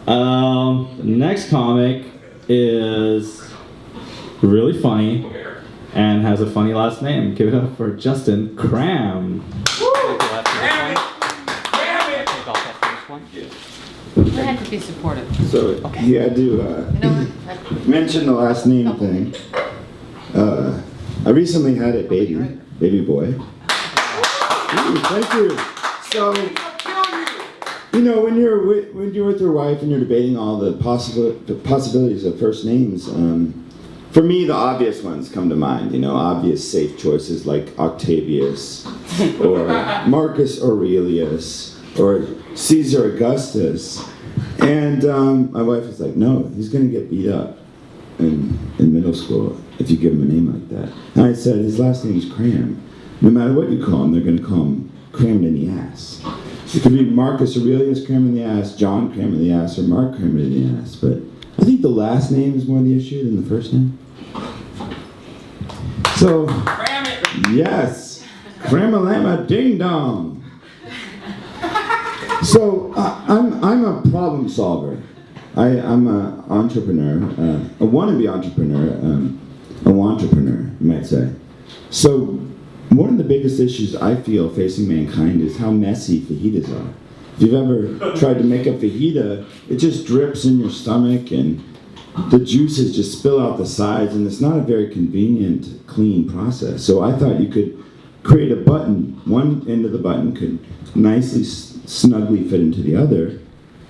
Next comic is really funny and has a funny last name. Give it up for Justin Cram. We had to be supportive. So you had to You know what? mention the last name thing. I recently had a baby boy. Ooh, thank you. So, you know, when you're with your wife and you're debating all the possibilities of first names, for me the obvious ones come to mind. You know, obvious safe choices like Octavius, or Marcus Aurelius, or Caesar Augustus. And my wife was like, no, he's going to get beat up in middle school if you give him a name like that. And I said, his last name is Cram. No matter what you call him, they're going to call him crammed in the ass. It could be Marcus Aurelius crammed in the ass, John crammed in the ass, or Mark crammed in the ass. But I think the last name is more the issue than the first name. So, yes, Cramalama Ding Dong. So I'm a problem solver. I'm an entrepreneur, a wannabe entrepreneur, a wantrepreneur, you might say. So one of the biggest issues I feel facing mankind is how messy fajitas are. If you've ever tried to make a fajita, it just drips in your stomach and the juices just spill out the sides, and it's not a very convenient, clean process. So I thought you could create a button. One end of the button could nicely, snugly fit into the other,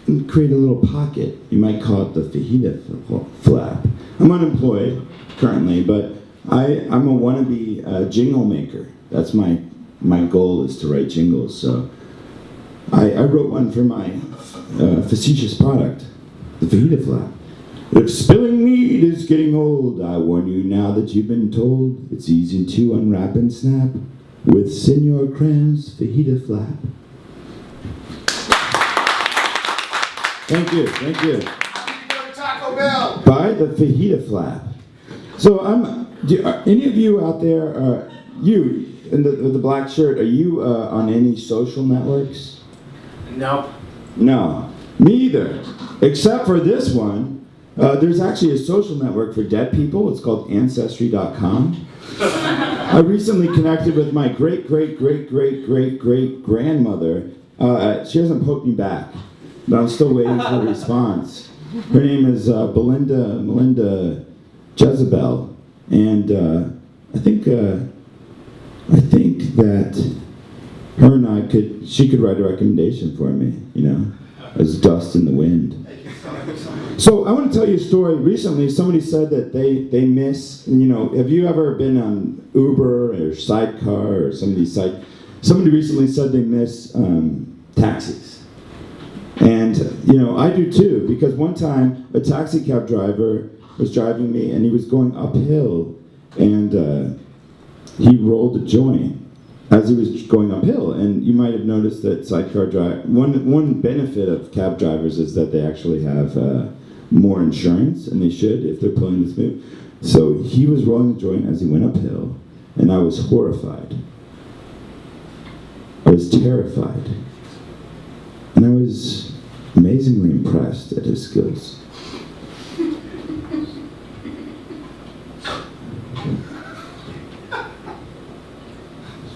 and create a little pocket. You might call it the fajita flap. I'm unemployed currently, but I'm a wannabe jingle maker. That's my goal, is to write jingles. So I wrote one for my facetious product, the fajita flap. If spilling meat is getting old, I warn you now that you've been told, it's easy to unwrap and snap with Senor Cram's fajita flap. Thank you, thank you. Taco Bell. Buy the fajita flap. So any of you out there, you in the black shirt, are you on any social networks? No. No, me either. Except for this one. There's actually a social network for dead people. It's called Ancestry.com. I recently connected with my great-great-great-great-great-grandmother. She hasn't poked me back, but I'm still waiting for a response. Her name is Melinda Jezebel, and I think that her and she could write a recommendation for me, you know, as dust in the wind. So I want to tell you a story. Recently, somebody said that they miss, you know, have you ever been on Uber or Sidecar or some of these sites? Somebody recently said they miss taxis. And, you know, I do too, because one time a taxi cab driver was driving me and he was going uphill, and he rolled a joint as he was going uphill. And you might have noticed that sidecar one benefit of cab drivers is that they actually have more insurance, and they should if they're pulling this move. So he was rolling the joint as he went uphill, and I was horrified. I was terrified. And I was amazingly impressed at his skills.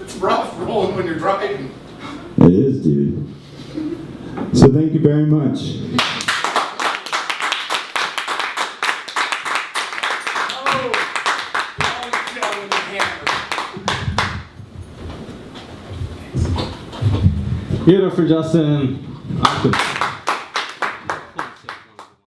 It's rough rolling when you're driving. It is, dude. So thank you very much. Give it up for Justin. Awesome.